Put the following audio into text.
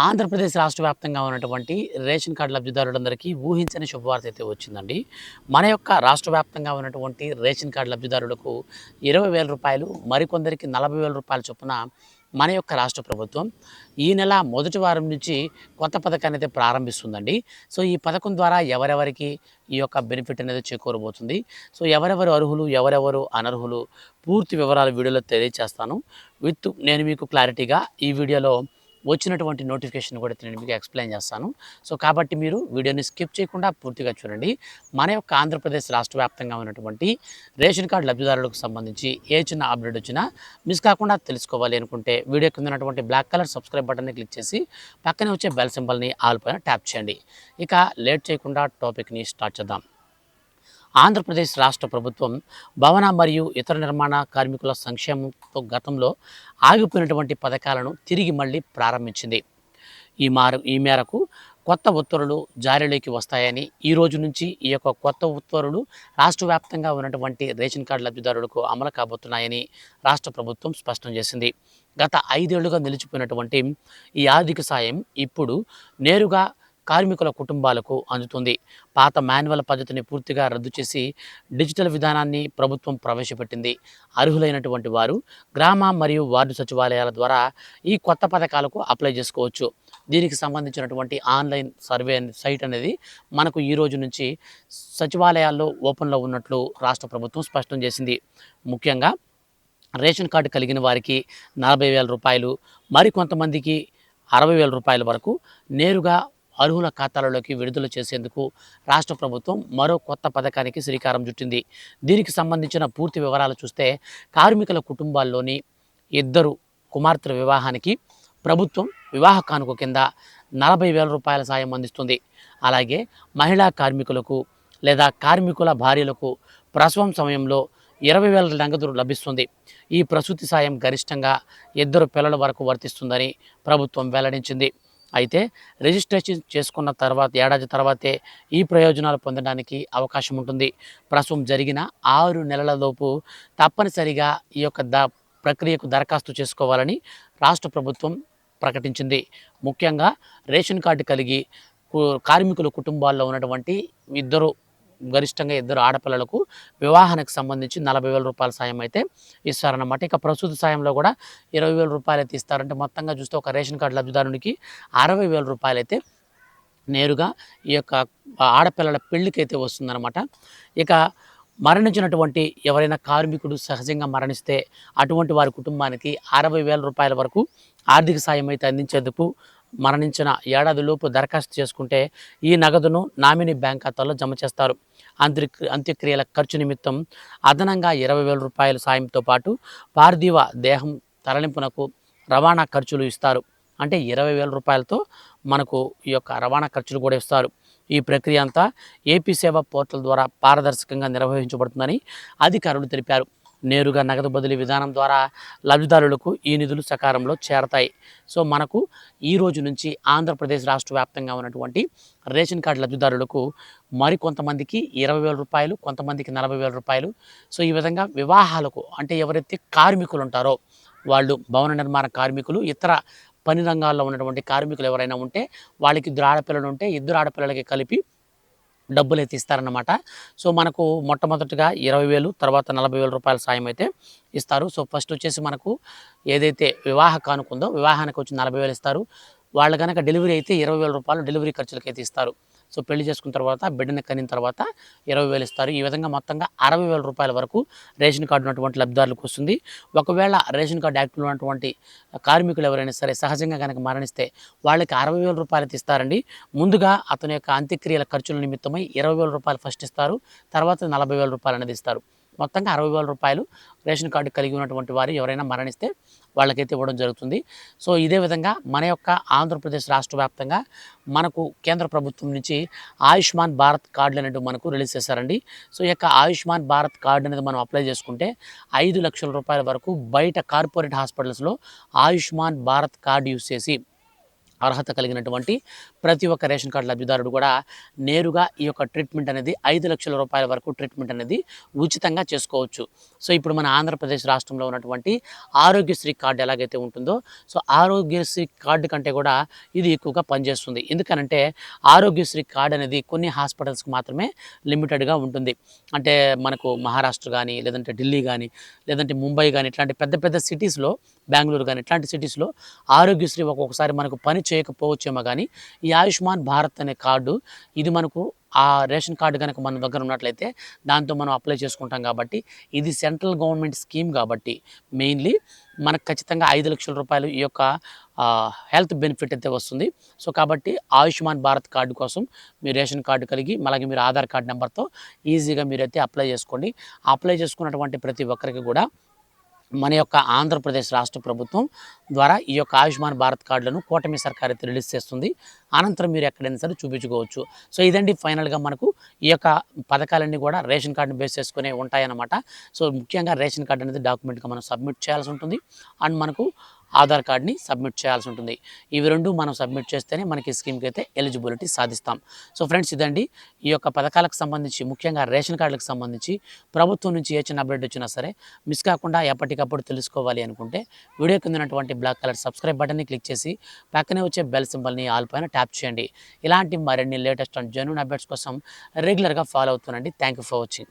ఆంధ్రప్రదేశ్ రాష్ట్ర వ్యాప్తంగా ఉన్నటువంటి రేషన్ కార్డు లబ్ధిదారులందరికీ ఊహించని శుభవార్త అయితే వచ్చిందండి. మన యొక్క రాష్ట్ర వ్యాప్తంగా ఉన్నటువంటి రేషన్ కార్డు లబ్ధిదారులకు 20,000 రూపాయలు, మరికొందరికి 40,000 రూపాయల చొప్పున మన యొక్క రాష్ట్ర ప్రభుత్వం ఈ నెల మొదటి వారం నుంచి కొత్త పథకాన్ని అయితే ప్రారంభిస్తుందండి. సో ఈ పథకం ద్వారా ఎవరెవరికి ఈ యొక్క బెనిఫిట్ అనేది చేకూరబోతుంది, సో ఎవరెవరు అర్హులు, ఎవరెవరు అనర్హులు, పూర్తి వివరాలు వీడియోలో తెలియజేస్తాను. నేను మీకు క్లారిటీగా ఈ వీడియోలో వచ్చినటువంటి నోటిఫికేషన్ కూడా నేను మీకు ఎక్స్ప్లెయిన్ చేస్తాను. సో కాబట్టి మీరు వీడియోని స్కిప్ చేయకుండా పూర్తిగా చూడండి. మన యొక్క ఆంధ్రప్రదేశ్ రాష్ట్ర వ్యాప్తంగా ఉన్నటువంటి రేషన్ కార్డు లబ్ధిదారులకు సంబంధించి ఏ చిన్న అప్డేట్ వచ్చినా మిస్ కాకుండా తెలుసుకోవాలి అనుకుంటే వీడియో కింద ఉన్నటువంటి బ్లాక్ కలర్ సబ్స్క్రైబ్ బటన్ని క్లిక్ చేసి పక్కనే వచ్చే బెల్ సింబల్ని ఆల్ పైన ట్యాప్ చేయండి. ఇక లేట్ చేయకుండా టాపిక్ని స్టార్ట్ చేద్దాం. ఆంధ్రప్రదేశ్ రాష్ట్ర ప్రభుత్వం భవన మరియు ఇతర నిర్మాణ కార్మికుల సంక్షేమంతో గతంలో ఆగిపోయినటువంటి పథకాలను తిరిగి మళ్ళీ ప్రారంభించింది. ఈ మేరకు కొత్త ఉత్తర్వులు జారీలోకి వస్తాయని, ఈ రోజు నుంచి ఈ యొక్క కొత్త ఉత్తర్వులు రాష్ట్ర వ్యాప్తంగా ఉన్నటువంటి రేషన్ కార్డు లబ్ధిదారులకు అమలు కాబోతున్నాయని రాష్ట్ర ప్రభుత్వం స్పష్టం చేసింది. గత 5 ఏళ్లుగా నిలిచిపోయినటువంటి ఈ ఆర్థిక సాయం ఇప్పుడు నేరుగా కార్మికుల కుటుంబాలకు అందుతుంది. పాత మాన్యువల్ పద్ధతిని పూర్తిగా రద్దు చేసి డిజిటల్ విధానాన్ని ప్రభుత్వం ప్రవేశపెట్టింది. అర్హులైనటువంటి వారు గ్రామ మరియు వార్డు సచివాలయాల ద్వారా ఈ కొత్త పథకాలకు అప్లై చేసుకోవచ్చు. దీనికి సంబంధించినటువంటి ఆన్లైన్ సర్వే సైట్ అనేది మనకు ఈ రోజు నుంచి సచివాలయాల్లో ఓపెన్లో ఉన్నట్లు రాష్ట్ర ప్రభుత్వం స్పష్టం చేసింది. ముఖ్యంగా రేషన్ కార్డు కలిగిన వారికి 40,000 రూపాయలు, మరికొంతమందికి 60,000 రూపాయల వరకు నేరుగా అర్హుల ఖాతాలలోకి విడుదల చేసేందుకు రాష్ట్ర ప్రభుత్వం మరో కొత్త పథకానికి శ్రీకారం చుట్టింది. దీనికి సంబంధించిన పూర్తి వివరాలు చూస్తే, కార్మికుల కుటుంబాల్లోని 2 కుమార్తెల వివాహానికి ప్రభుత్వం వివాహ కానుక కింద 40,000 రూపాయల సాయం అందిస్తుంది. అలాగే మహిళా కార్మికులకు లేదా కార్మికుల భార్యలకు ప్రసవం సమయంలో 20,000 నగదు లభిస్తుంది. ఈ ప్రసూతి సాయం గరిష్టంగా 2 పిల్లల వరకు వర్తిస్తుందని ప్రభుత్వం వెల్లడించింది. అయితే రిజిస్ట్రేషన్ చేసుకున్న ఏడాది తర్వాతే ఈ ప్రయోజనాలు పొందడానికి అవకాశం ఉంటుంది. ప్రసవం జరిగిన 6 నెలలలోపు తప్పనిసరిగా ఈ యొక్క ప్రక్రియకు దరఖాస్తు చేసుకోవాలని రాష్ట్ర ప్రభుత్వం ప్రకటించింది. ముఖ్యంగా రేషన్ కార్డు కలిగి కార్మికుల కుటుంబాల్లో ఉన్నటువంటి గరిష్టంగా 2 ఆడపిల్లలకు వివాహానికి సంబంధించి 40,000 రూపాయల సాయం అయితే ఇస్తారన్నమాట. ఇక ప్రసూతి సాయంలో కూడా 20,000 రూపాయలు అయితే ఇస్తారంటే మొత్తంగా చూస్తే ఒక రేషన్ కార్డు లబ్ధిదారునికి 60,000 రూపాయలు అయితే నేరుగా ఈ యొక్క ఆడపిల్లల పెళ్లికి అయితే వస్తుందన్నమాట. ఇక మరణించినటువంటి ఎవరైనా కార్మికుడు సహజంగా మరణిస్తే అటువంటి వారి కుటుంబానికి 60,000 రూపాయల వరకు ఆర్థిక సాయం అయితే అందించేందుకు మరణించిన ఏడాదిలోపు దరఖాస్తు చేసుకుంటే ఈ నగదును నామినీ బ్యాంక్ ఖాతాలో జమ చేస్తారు. అంత్యక్రియల ఖర్చు నిమిత్తం అదనంగా 20,000 రూపాయల సాయంతో పాటు పార్థివ దేహం తరలింపునకు రవాణా ఖర్చులు ఇస్తారు. అంటే 20,000 రూపాయలతో మనకు ఈ యొక్క రవాణా ఖర్చులు కూడా ఇస్తారు. ఈ ప్రక్రియ అంతా ఏపీ సేవా పోర్టల్ ద్వారా పారదర్శకంగా నిర్వహించబడుతుందని అధికారులు తెలిపారు. నేరుగా నగదు బదిలీ విధానం ద్వారా లబ్ధిదారులకు ఈ నిధులు సకాలంలో చేరతాయి. సో మనకు ఈ రోజు నుంచి ఆంధ్రప్రదేశ్ రాష్ట్ర వ్యాప్తంగా ఉన్నటువంటి రేషన్ కార్డు లబ్ధిదారులకు మరికొంతమందికి 20,000 రూపాయలు, కొంతమందికి 40,000 రూపాయలు. సో ఈ విధంగా వివాహాలకు, అంటే ఎవరైతే కార్మికులు ఉంటారో వాళ్ళు భవన నిర్మాణ కార్మికులు, ఇతర పని రంగాల్లో ఉన్నటువంటి కార్మికులు ఎవరైనా ఉంటే వాళ్ళకి 2 ఆడపిల్లలు ఉంటే 2 ఆడపిల్లలకి కలిపి డబ్బులు అయితే ఇస్తారన్నమాట. సో మనకు మొట్టమొదటిగా 20,000, తర్వాత 40,000 రూపాయల సాయం అయితే ఇస్తారు. సో ఫస్ట్ వచ్చేసి మనకు ఏదైతే వివాహ కానుక ఉందో వివాహానికి వచ్చి 40,000 ఇస్తారు. వాళ్ళు కనుక డెలివరీ అయితే 20,000 రూపాయలు డెలివరీ ఖర్చులకైతే ఇస్తారు. సో పెళ్లి చేసుకున్న తర్వాత బిడ్డని కనిన తర్వాత 20,000 ఇస్తారు. ఈ విధంగా మొత్తంగా 60,000 రూపాయల వరకు రేషన్ కార్డు ఉన్నటువంటి లబ్ధిదారులకు వస్తుంది. ఒకవేళ రేషన్ కార్డు యాక్టివ్లో ఉన్నటువంటి కార్మికులు ఎవరైనా సరే సహజంగా కనుక మరణిస్తే వాళ్ళకి 60,000 రూపాయలు అయితే ఇస్తారండి. ముందుగా అతని యొక్క అంత్యక్రియల ఖర్చుల నిమిత్తమై 20,000 రూపాయలు ఫస్ట్ ఇస్తారు. తర్వాత 40,000 రూపాయలు అనేది ఇస్తారు. మొత్తంగా 60,000 రూపాయలు రేషన్ కార్డు కలిగి ఉన్నటువంటి వారు ఎవరైనా మరణిస్తే వాళ్ళకైతే ఇవ్వడం జరుగుతుంది. సో ఇదే విధంగా మన యొక్క ఆంధ్రప్రదేశ్ రాష్ట్ర వ్యాప్తంగా మనకు కేంద్ర ప్రభుత్వం నుంచి ఆయుష్మాన్ భారత్ కార్డులు అనేవి మనకు రిలీజ్ చేశారండి. సో ఈ యొక్క ఆయుష్మాన్ భారత్ కార్డు అనేది మనం అప్లై చేసుకుంటే 5 లక్షల రూపాయల వరకు బయట కార్పొరేట్ హాస్పిటల్స్లో ఆయుష్మాన్ భారత్ కార్డు యూస్ చేసి అర్హత కలిగినటువంటి ప్రతి ఒక్క రేషన్ కార్డు లబ్ధిదారుడు కూడా నేరుగా ఈ యొక్క ట్రీట్మెంట్ అనేది 5 లక్షల రూపాయల వరకు ట్రీట్మెంట్ అనేది ఉచితంగా చేసుకోవచ్చు. సో ఇప్పుడు మన ఆంధ్రప్రదేశ్ రాష్ట్రంలో ఉన్నటువంటి ఆరోగ్యశ్రీ కార్డు ఎలాగైతే ఉంటుందో, సో ఆరోగ్యశ్రీ కార్డు కంటే కూడా ఇది ఎక్కువగా పనిచేస్తుంది. ఎందుకనంటే ఆరోగ్యశ్రీ కార్డు అనేది కొన్ని హాస్పిటల్స్కి మాత్రమే లిమిటెడ్గా ఉంటుంది. అంటే మనకు మహారాష్ట్ర కానీ, లేదంటే ఢిల్లీ కానీ, లేదంటే ముంబై కానీ, ఇట్లాంటి పెద్ద పెద్ద సిటీస్లో, బెంగళూరు కానీ ఇట్లాంటి సిటీస్లో ఆరోగ్యశ్రీ ఒక్కొక్కసారి మనకు పని చేయకపోవచ్చేమో కానీ ఈ ఆయుష్మాన్ భారత్ అనే కార్డు ఇది మనకు ఆ రేషన్ కార్డు కనుక మన దగ్గర ఉన్నట్లయితే దాంతో మనం అప్లై చేసుకుంటాం. కాబట్టి ఇది సెంట్రల్ గవర్నమెంట్ స్కీమ్ కాబట్టి మెయిన్లీ మనకు ఖచ్చితంగా 5 లక్షల రూపాయలు ఈ యొక్క హెల్త్ బెనిఫిట్ అయితే వస్తుంది. సో కాబట్టి ఆయుష్మాన్ భారత్ కార్డు కోసం మీ రేషన్ కార్డు కలిగి అలాగే మీరు ఆధార్ కార్డు నెంబర్తో ఈజీగా మీరైతే అప్లై చేసుకోండి. అప్లై చేసుకున్నటువంటి ప్రతి ఒక్కరికి కూడా మన యొక్క ఆంధ్రప్రదేశ్ రాష్ట్ర ప్రభుత్వం ద్వారా ఈ యొక్క ఆయుష్మాన్ భారత్ కార్డులను కూటమి సర్కార్ అయితే రిలీజ్ చేస్తుంది. అనంతరం మీరు ఎక్కడైనా సరే చూపించుకోవచ్చు. సో ఇదండి ఫైనల్గా మనకు ఈ యొక్క పథకాలన్నీ కూడా రేషన్ కార్డుని బేస్ చేసుకునే ఉంటాయన్నమాట. సో ముఖ్యంగా రేషన్ కార్డు అనేది డాక్యుమెంట్గా మనం సబ్మిట్ చేయాల్సి ఉంటుంది. అండ్ మనకు ఆధార్ కార్డ్ని సబ్మిట్ చేయాల్సి ఉంటుంది. ఇవి రెండు మనం సబ్మిట్ చేస్తేనే మనకి స్కీమ్కి అయితే ఎలిజిబిలిటీ సాధిస్తాం. సో ఫ్రెండ్స్ ఇదండి ఈ యొక్క పథకాలకు సంబంధించి ముఖ్యంగా రేషన్ కార్డులకు సంబంధించి ప్రభుత్వం నుంచి ఏ చిన్న అప్డేట్ వచ్చినా సరే మిస్ కాకుండా ఎప్పటికప్పుడు తెలుసుకోవాలి అనుకుంటే వీడియో కింద ఉన్నటువంటి బ్లాక్ కలర్ సబ్స్క్రైబ్ బటన్ని క్లిక్ చేసి పక్కనే వచ్చే బెల్ సింబల్ని ఆల్ పైన ట్యాప్ చేయండి. ఇలాంటి మరిన్ని లేటెస్ట్ అండ్ జెన్యూన్ అప్డేట్స్ కోసం రెగ్యులర్గా ఫాలో అవుతానండి. Thank you for watching.